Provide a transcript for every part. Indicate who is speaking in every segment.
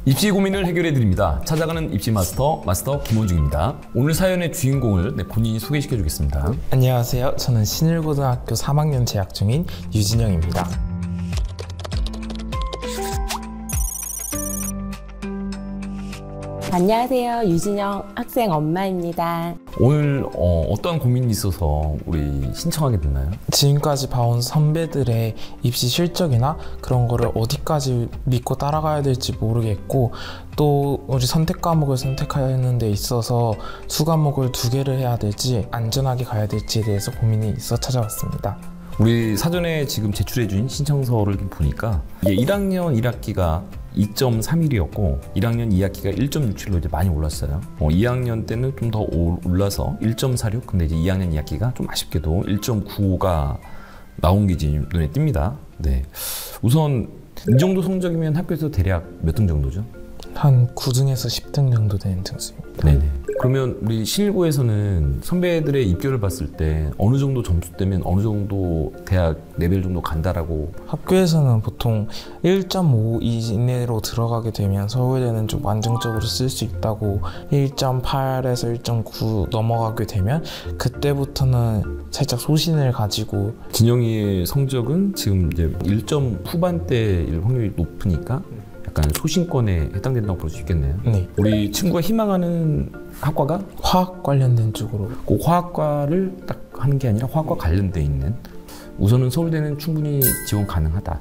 Speaker 1: 입시 고민을 해결해 드립니다. 찾아가는 입시 마스터 김원중입니다. 오늘 사연의 주인공을 본인이 소개시켜 주겠습니다.
Speaker 2: 안녕하세요. 저는 신일고등학교 3학년 재학 중인 유진영입니다.
Speaker 3: 안녕하세요. 유진영 학생 엄마입니다.
Speaker 1: 오늘 어떠한 고민이 있어서 우리 신청하게 됐나요?
Speaker 2: 지금까지 봐온 선배들의 입시 실적이나 그런 거를 어디까지 믿고 따라가야 될지 모르겠고, 또 우리 선택 과목을 선택하는 데 있어서 수 과목을 2개를 해야 될지 안전하게 가야 될지에 대해서 고민이 있어 찾아왔습니다.
Speaker 1: 우리 사전에 지금 제출해준 신청서를 보니까 이게 1학년 1학기가 2.31이었고 1학년 2학기가 1.67로 이제 많이 올랐어요. 2학년 때는 좀 더 올라서 1.46, 근데 이제 2학년 2학기가 좀 아쉽게도 1.95가 나온 게 이제 눈에 띕니다. 네. 우선 이 정도 성적이면 학교에서 대략 몇 등 정도죠?
Speaker 2: 한 9등에서 10등 정도 되는 등수입니다.
Speaker 1: 네네. 그러면 우리 신일고에서는 선배들의 입결을 봤을 때 어느 정도 점수 때면 어느 정도 대학 레벨 정도 간다라고?
Speaker 2: 학교에서는 보통 1.5 이내로 들어가게 되면 서울대는 좀 안정적으로 쓸 수 있다고, 1.8에서 1.9 넘어가게 되면 그때부터는 살짝 소신을 가지고.
Speaker 1: 진영이의 성적은 지금 이제 1점 후반대일 확률이 높으니까 약간 소신권에 해당된다고 볼 수 있겠네요.
Speaker 2: 네.
Speaker 1: 우리 친구가 희망하는 학과가?
Speaker 2: 화학 관련된 쪽으로.
Speaker 1: 그 화학과를 딱 하는 게 아니라 화학과 관련돼 있는. 우선은 서울대는 충분히 지원 가능하다.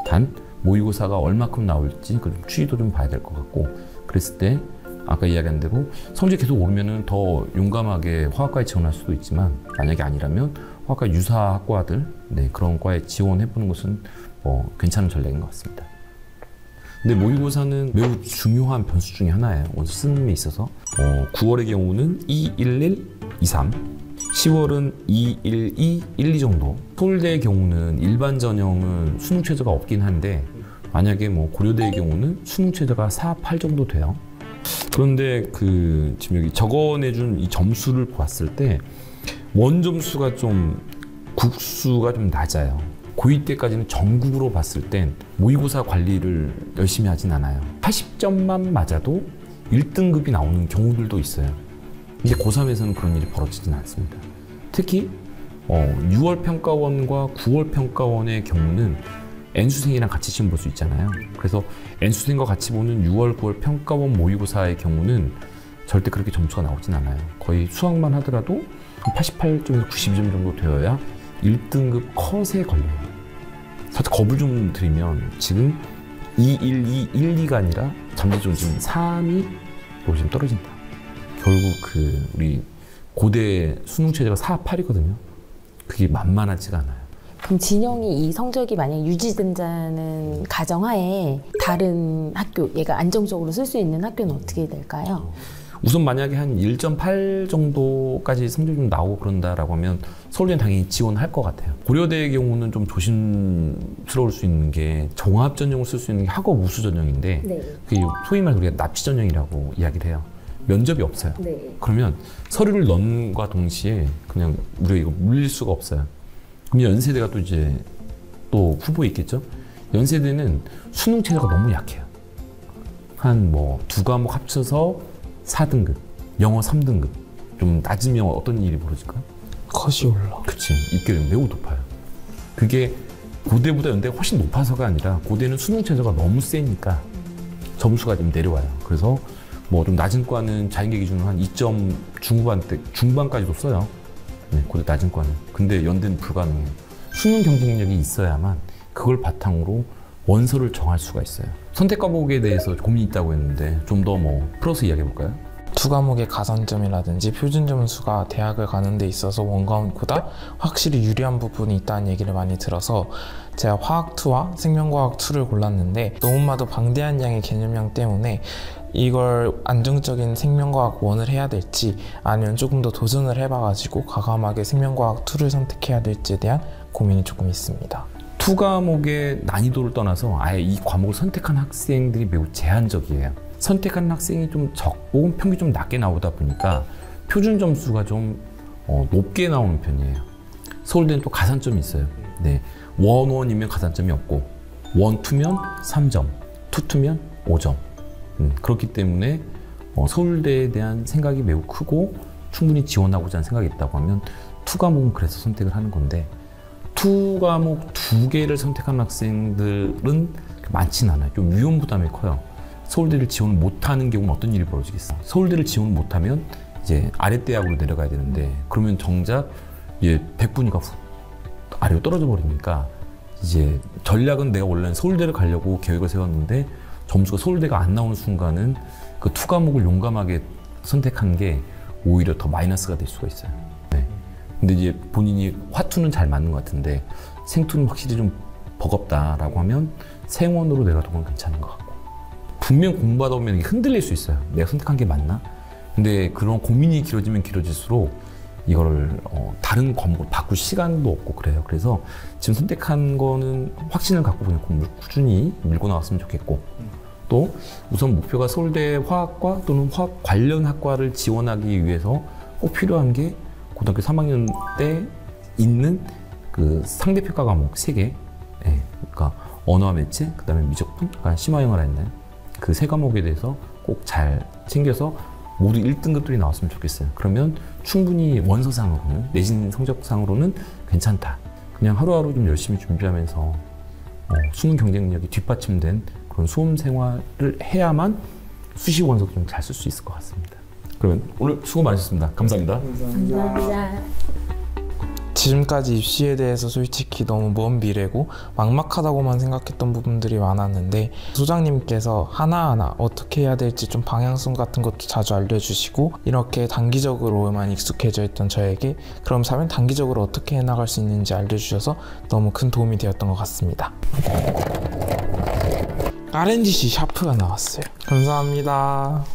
Speaker 1: 단 모의고사가 얼마큼 나올지 그 추이도 좀 봐야 될 것 같고, 그랬을 때 아까 이야기한 대로 성적이 계속 오르면은 더 용감하게 화학과에 지원할 수도 있지만, 만약에 아니라면 화학과 유사 학과들, 그런 과에 지원해보는 것은 괜찮은 전략인 것 같습니다. 근데 모의고사는 매우 중요한 변수 중에 하나예요. 쓰는 데 있어서 9월의 경우는 211, 23, 10월은 212, 12 정도. 서울대의 경우는 일반 전형은 수능 최저가 없긴 한데, 만약에 고려대의 경우는 수능 최저가 4, 8 정도 돼요. 그런데 지금 여기 적어내준 이 점수를 봤을 때 원점수가 좀 국수가 좀 낮아요. 고2 때까지는 전국으로 봤을 땐 모의고사 관리를 열심히 하진 않아요. 80점만 맞아도 1등급이 나오는 경우들도 있어요. 근데 고3에서는 그런 일이 벌어지진 않습니다. 특히 6월 평가원과 9월 평가원의 경우는 N수생이랑 같이 시험 볼 수 있잖아요. 그래서 N수생과 같이 보는 6월, 9월 평가원 모의고사의 경우는 절대 그렇게 점수가 나오진 않아요. 거의 수학만 하더라도 한 88점에서 92점 정도 되어야 1등급 컷에 걸려요. 살짝 겁을 좀 드리면 지금 212, 12가 아니라 잠재적으로 지금 3위로 지금 떨어진다. 결국 우리 고대 수능 체제가 4, 8이거든요. 그게 만만하지가 않아요.
Speaker 3: 그럼 진영이 이 성적이 만약 유지된다는 가정하에 다른 학교, 얘가 안정적으로 쓸 수 있는 학교는 어떻게 될까요?
Speaker 1: 우선 만약에 한 1.8 정도까지 성적이 좀 나오고 그런다라고 하면 서울대는 당연히 지원할 것 같아요. 고려대의 경우는 좀 조심스러울 수 있는 게 종합 전형을 쓸 수 있는 게 학업 우수 전형인데, 그게 소위 말해서 우리가 납치 전형이라고 이야기를 해요. 면접이 없어요. 그러면 서류를 넣는과 동시에 그냥 우리가 이거 물릴 수가 없어요. 그럼 연세대가 또 이제 또 후보에 있겠죠? 연세대는 수능 체제가 너무 약해요. 한 2과목 합쳐서 4등급, 영어 3등급. 좀 낮으면 어떤 일이 벌어질까요?
Speaker 2: 컷이 올라.
Speaker 1: 그치, 입결이 매우 높아요. 그게 고대보다 연대가 훨씬 높아서가 아니라 고대는 수능 체제가 너무 세니까 점수가 좀 내려와요. 그래서 좀 낮은 과는 자연계 기준으로 한 2점 중반까지도 써요. 고대 낮은 과는. 근데 연대는 불가능해요. 수능 경쟁력이 있어야만 그걸 바탕으로 원서를 정할 수가 있어요. 선택 과목에 대해서 고민이 있다고 했는데 좀 더 풀어서 이야기해 볼까요?
Speaker 2: 2과목의 가산점이라든지 표준 점수가 대학을 가는 데 있어서 원과목보다 확실히 유리한 부분이 있다는 얘기를 많이 들어서 제가 화학2와 생명과학2를 골랐는데, 너무나도 방대한 양의 개념량 때문에 이걸 안정적인 생명과학 1을 해야 될지 아니면 조금 더 도전을 해봐가지고 과감하게 생명과학2를 선택해야 될지에 대한 고민이 조금 있습니다.
Speaker 1: 2과목의 난이도를 떠나서 아예 이 과목을 선택한 학생들이 매우 제한적이에요. 선택한 학생이 좀 적고 평균이 좀 낮게 나오다 보니까 표준 점수가 좀 높게 나오는 편이에요. 서울대는 또 가산점이 있어요. 원이면 가산점이 없고 1, 2면 3점, 2, 2면 5점. 그렇기 때문에 서울대에 대한 생각이 매우 크고 충분히 지원하고자 하는 생각이 있다고 하면 투 과목은 그래서 선택을 하는 건데 투 과목 2개를 선택한 학생들은 많지는 않아요. 좀 위험 부담이 커요. 서울대를 지원을 못하는 경우는 어떤 일이 벌어지겠어? 서울대를 지원을 못하면 이제 아래 대학으로 내려가야 되는데 그러면 정작 이제 100분위가 아래로 떨어져 버리니까 이제 전략은 내가 원래는 서울대를 가려고 계획을 세웠는데 점수가 서울대가 안 나오는 순간은 그 투 과목을 용감하게 선택한 게 오히려 더 마이너스가 될 수가 있어요. 네. 근데 이제 본인이 화투는 잘 맞는 것 같은데 생투는 확실히 좀 버겁다라고 하면 생원으로 내려가는 건 괜찮은 것 같고 분명 공부하다 보면 흔들릴 수 있어요. 내가 선택한 게 맞나? 근데 그런 고민이 길어지면 길어질수록 이거를 다른 과목을 바꿀 시간도 없고 그래요. 그래서 지금 선택한 거는 확신을 갖고 그냥 공부를 꾸준히 밀고 나왔으면 좋겠고 또 우선 목표가 서울대 화학과 또는 화학 관련 학과를 지원하기 위해서 꼭 필요한 게 고등학교 3학년 때 있는 그 상대평가 과목 3개 그러니까 언어와 매체, 그 다음에 미적분, 심화영어라 했나요? 그 3과목에 대해서 꼭 잘 챙겨서 모두 1등급들이 나왔으면 좋겠어요. 그러면 충분히 원서상으로는 내신 성적상으로는 괜찮다. 그냥 하루하루 좀 열심히 준비하면서 수능 경쟁력이 뒷받침된 그런 수험 생활을 해야만 수시 원서 좀 잘 쓸 수 있을 것 같습니다. 그러면 오늘 수고 많으셨습니다. 감사합니다.
Speaker 3: 감사합니다.
Speaker 2: 지금까지 입시에 대해서 솔직히 너무 먼 미래고 막막하다고만 생각했던 부분들이 많았는데 소장님께서 하나하나 어떻게 해야 될지 좀 방향성 같은 것도 자주 알려주시고 이렇게 단기적으로만 익숙해져 있던 저에게 그럼 사면 단기적으로 어떻게 해나갈 수 있는지 알려주셔서 너무 큰 도움이 되었던 것 같습니다. RNGC 샤프가 나왔어요. 감사합니다.